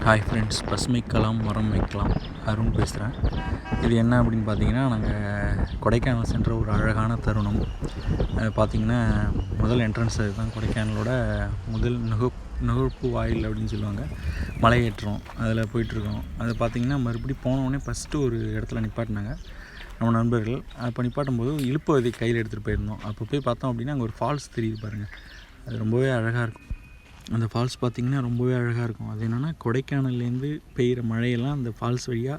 Hi friends, பசுமைக்கலாம் மரம் வைக்கலாம் அருண் பேசுகிறேன். இது என்ன அப்படின்னு பார்த்தீங்கன்னா, நாங்கள் கொடைக்கானல் சென்ற ஒரு அழகான தருணம். பார்த்திங்கன்னா முதல் என்ட்ரன்ஸ் அதுதான், கொடைக்கானலோட முதல் நுகர்ப்பு வாயில் அப்படின்னு சொல்லுவாங்க. மலையேற்றம் அதில் போயிட்டுருக்கோம். அது பார்த்திங்கன்னா மறுபடியும் போனோடனே ஃபஸ்ட்டு ஒரு இடத்துல நிப்பாட்டினாங்க நம்ம நண்பர்கள். அப்போ நிப்பாட்டும் போது இழுப்பு விதை கையில் எடுத்துகிட்டு போயிருந்தோம். அப்போ போய் பார்த்தோம் அப்படின்னா அங்கே ஒரு ஃபால்ஸ் தெரியுது பாருங்கள். அது ரொம்பவே அழகாக இருக்கும். அந்த ஃபால்ஸ் பார்த்திங்கன்னா ரொம்பவே அழகாக இருக்கும். அது என்னென்னா, கொடைக்கானல்லேருந்து பெய்கிற மழையெல்லாம் அந்த ஃபால்ஸ் வழியாக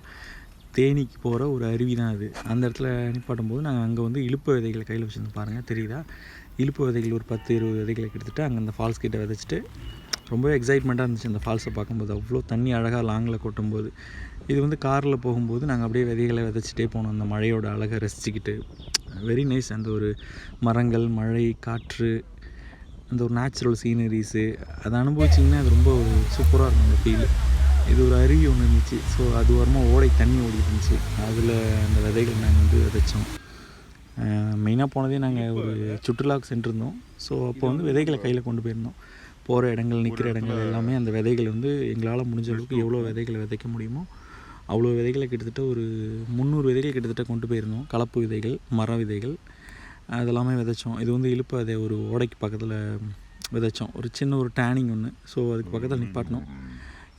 தேனிக்கு போகிற ஒரு அருவி தான் அது. அந்த இடத்துல நிப்பாட்டும் போது நாங்கள் அங்கே வந்து இழுப்பு விதைகளை கையில் வச்சுருந்து பாருங்கள், தெரியுதா? இழுப்பு விதைகள் ஒரு 10-20 விதைகளை எடுத்துகிட்டு அங்கே அந்த ஃபால்ஸ் கிட்டே விதைச்சிட்டு ரொம்பவே எக்ஸைட்மெண்ட்டாக இருந்துச்சு அந்த ஃபால்ஸை பார்க்கும்போது. அவ்வளோ தண்ணி அழகாக லாங்கில் கொட்டும்போது. இது வந்து காரில் போகும்போது நாங்கள் அப்படியே விதைகளை விதைச்சிட்டே போனோம், அந்த மழையோட அழகை ரசிச்சுக்கிட்டு. Very nice. அந்த ஒரு மரங்கள், மழை, காற்று, அந்த ஒரு நேச்சுரல் சீனரிஸு அதை அனுபவிச்சிங்கன்னா அது ரொம்ப ஒரு சூப்பராக இருக்கும் அந்த ஃபீல். இது ஒரு அருவி ஒன்று இருந்துச்சு. ஸோ அது ஓரமாக ஓடை தண்ணி ஓடி இருந்துச்சு. அதில் அந்த விதைகள் நாங்கள் வந்து விதைச்சோம். மெயினாக போனதே நாங்கள் ஒரு சுற்றுலாவுக்கு சென்றிருந்தோம். ஸோ அப்போ வந்து விதைகளை கையில் கொண்டு போயிருந்தோம். போகிற இடங்கள், நிற்கிற இடங்கள் எல்லாமே அந்த விதைகள் வந்து எங்களால் முடிஞ்ச அளவுக்கு எவ்வளோ விதைகளை விதைக்க முடியுமோ அவ்வளோ விதைகளை கிட்டத்தட்ட ஒரு 300 விதைகள் கிட்டத்தட்ட கொண்டு போயிருந்தோம். கலப்பு விதைகள், மர விதைகள், அதெல்லாமே விதைச்சோம். இது வந்து இழுப்பு அதை ஒரு ஓடைக்கு பக்கத்தில் விதைச்சோம். ஒரு சின்ன ஒரு டேனிங் ஒன்று. ஸோ அதுக்கு பக்கத்தில் நிப்பாட்டினோம்,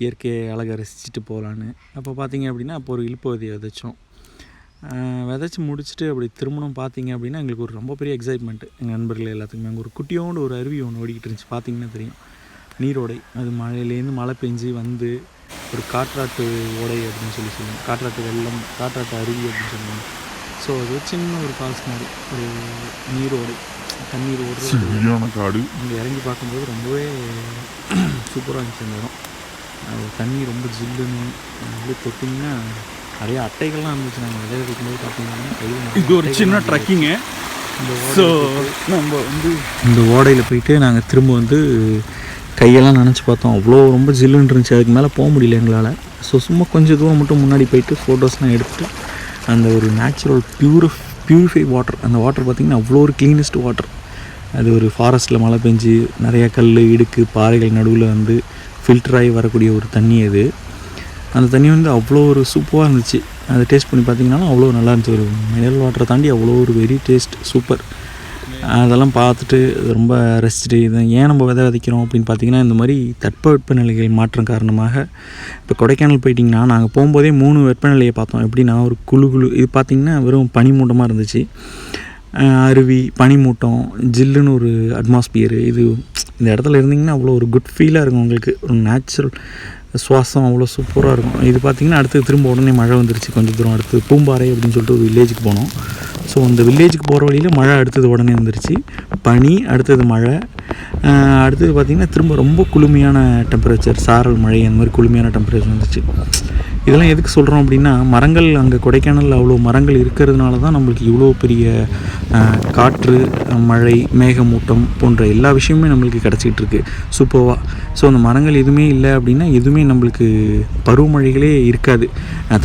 இயற்கை அழகை ரசிச்சுட்டு போகலான்னு. அப்போ பார்த்திங்க அப்படின்னா அப்போ ஒரு இழுப்பு விதையை விதைச்சோம். விதைச்சி முடிச்சுட்டு அப்படி திருமணம் பார்த்திங்க அப்படின்னா எங்களுக்கு ஒரு ரொம்ப பெரிய எக்ஸைட்மெண்ட்டு. எங்கள் நண்பர்கள் எல்லாத்துக்குமே அங்கே ஒரு குட்டியோண்டு ஒரு அருவி ஒன்று ஓடிக்கிட்டு இருந்துச்சு. பார்த்திங்கன்னா தெரியும், நீரோடை. அது மழையிலேருந்து மழை பெஞ்சு வந்து ஒரு காற்றாட்டு ஓடை அப்படின்னு சொல்லுவோம். காற்றாட்டு வெள்ளம், காற்றாட்டு அருவி அப்படின்னு சொல்லுவாங்க. ஸோ அது சின்ன ஒரு ஃபால்ஸ் மாதிரி ஒரு நீரோடை, தண்ணீர் ஓடுற காடு. அங்கே இறங்கி பார்க்கும்போது ரொம்பவே சூப்பராக இருந்துச்சு அந்த இடம். தண்ணி ரொம்ப ஜில்லுன்னு அப்படியே தொட்டிங்கன்னா நிறைய அட்டைகள்லாம் இருந்துச்சு. நாங்கள் விளையாட வைக்கும்போது பார்த்தீங்கன்னா இது ஒரு சின்ன ட்ரக்கிங்கு. ஸோ நம்ம வந்து இந்த ஓடையில் போயிட்டு நாங்கள் திரும்ப வந்து கையெல்லாம் நினச்சி பார்த்தோம். அவ்வளோ ரொம்ப ஜில்லுன்னு இருந்துச்சு. அதுக்கு மேலே போக முடியல எங்களால். ஸோ சும்மா கொஞ்சம் தூரம் மட்டும் முன்னாடி போயிட்டு ஃபோட்டோஸ்லாம் எடுத்துகிட்டு அந்த ஒரு நேச்சுரல் பியூரிஃபை வாட்டர், அந்த வாட்டர் பார்த்திங்கன்னா அவ்வளோ ஒரு க்ளீனஸ்ட் வாட்டர். அது ஒரு ஃபாரஸ்ட்டில் மழை பெஞ்சு நிறையா கல், இடுக்கு, பாறைகள் நடுவில் வந்து ஃபில்டராகி வரக்கூடிய ஒரு தண்ணி அது. அந்த தண்ணி வந்து அவ்வளோ ஒரு சூப்பராக இருந்துச்சு. அதை டேஸ்ட் பண்ணி பார்த்திங்கனாலும் அவ்வளோ நல்லா இருந்துச்சு. ஒரு மினரல் வாட்டரை தாண்டி அவ்வளோ ஒரு வெரி டேஸ்ட், சூப்பர். அதெல்லாம் பார்த்துட்டு ரொம்ப ரசிச்சுட்டு, இதை ஏன் நம்ம விதைக்கிறோம் அப்படின்னு பார்த்திங்கன்னா, இந்த மாதிரி தட்பவெப்ப நிலைகள் மாற்றம் காரணமாக. இப்போ கொடைக்கானல் போயிட்டிங்கன்னா நாங்கள் போகும்போதே 3 வெப்பநிலையை பார்த்தோம். எப்படின்னா ஒரு குழு இது பார்த்திங்கன்னா வெறும் பனிமூட்டமாக இருந்துச்சு. அருவி, பனிமூட்டம், ஜில்லுன்னு ஒரு அட்மாஸ்பியரு. இது இந்த இடத்துல இருந்திங்கன்னா அவ்வளோ ஒரு குட் ஃபீலாக இருக்கும் உங்களுக்கு. ஒரு நேச்சுரல் சுவாசம் அவ்வளோ சூப்பராக இருக்கும். இது பார்த்திங்கன்னா அடுத்து திரும்ப உடனே மழை வந்துருச்சு. கொஞ்சம் தூரம் அடுத்து பூம்பாறை அப்படின்னு சொல்லிட்டு ஒரு வில்லேஜுக்கு போனோம். ஸோ அந்த வில்லேஜுக்கு போகிற வழியில் மழை அடுத்தது உடனே வந்துருச்சு. பனி, அடுத்தது மழை, அடுத்தது பார்த்திங்கன்னா திரும்ப ரொம்ப குளுமையான டெம்பரேச்சர், சாரல் மழை, அந்த மாதிரி குளுமையான டெம்பரேச்சர் வந்துச்சு. இதெல்லாம் எதுக்கு சொல்கிறோம் அப்படின்னா, மரங்கள் அங்கே கொடைக்கானலில் அவ்வளோ மரங்கள் இருக்கிறதுனால தான் நம்மளுக்கு இவ்வளோ பெரிய காற்று, மழை, மேகமூட்டம் போன்ற எல்லா விஷயமுமே நம்மளுக்கு கிடச்சிக்கிட்டு இருக்குது சூப்பராக. ஸோ அந்த மரங்கள் எதுவுமே இல்லை அப்படின்னா எதுவுமே நம்மளுக்கு பருவமழைகளே இருக்காது.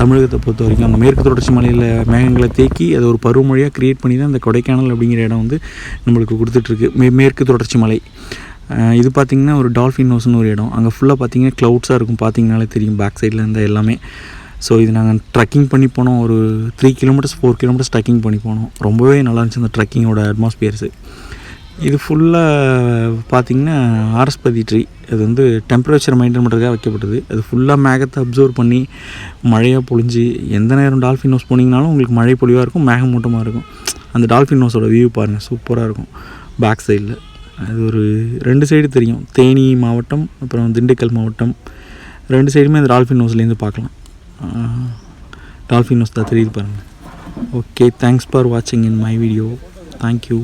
தமிழகத்தை பொறுத்த வரைக்கும் அந்த மேற்கு தொடர்ச்சி மலையில் மேகங்களை தேக்கி அதை ஒரு பருவமழையாக க்ரியேட் பண்ணி தான் அந்த கொடைக்கானல் அப்படிங்கிற இடம் வந்து நம்மளுக்கு கொடுத்துட்ருக்கு. மேற்கு தொடர்ச்சி மலை இது பார்த்திங்கன்னா ஒரு டால்ஃபின் ஹவுஸ்னு ஒரு இடம். அங்கே ஃபுல்லாக பார்த்திங்கன்னா க்ளவுட்ஸாக இருக்கும். பார்த்திங்கனாலே தெரியும் பேக் சைடில் இருந்த எல்லாமே. ஸோ இது நாங்கள் ட்ரக்கிங் பண்ணி போனோம். ஒரு 3 கிலோமீட்டர்ஸ் 4 கிலோமீட்டர்ஸ் ட்ரக்கிங் பண்ணி போனோம். ரொம்பவே நல்லா இருந்துச்சு அந்த ட்ரக்கிங்கோட அட்மாஸ்பியர்ஸு. இது ஃபுல்லாக பார்த்திங்கன்னா ஆரஸ்பதி ட்ரீ. அது வந்து டெம்பரேச்சர் மெயின்டைன் பண்ணுறதுக்காக வைக்கப்பட்டது. அது ஃபுல்லாக மேகத்தை அப்சர்வ் பண்ணி மழையாக பொழிஞ்சு, எந்த நேரம் டால்ஃபின் ஹவுஸ் போனீங்கனாலும் உங்களுக்கு மழை பொழிவாக இருக்கும், மேகமூட்டமாக இருக்கும். அந்த டால்ஃபின் ஹவுஸோட வியூ பாருங்கள், சூப்பராக இருக்கும் பேக் சைடில். அது ஒரு 2 சைடு தெரியும். தேனி மாவட்டம், அப்புறம் திண்டுக்கல் மாவட்டம், 2 சைடுமே அந்த டால்ஃபின் ஹவுஸ்லேருந்து பார்க்கலாம். டால்ஃபின் ஹவுஸ் தான் தெரியுது பாருங்கள். ஓகே, தேங்க்ஸ் ஃபார் வாட்சிங் இன் மை வீடியோ. தேங்க்யூ.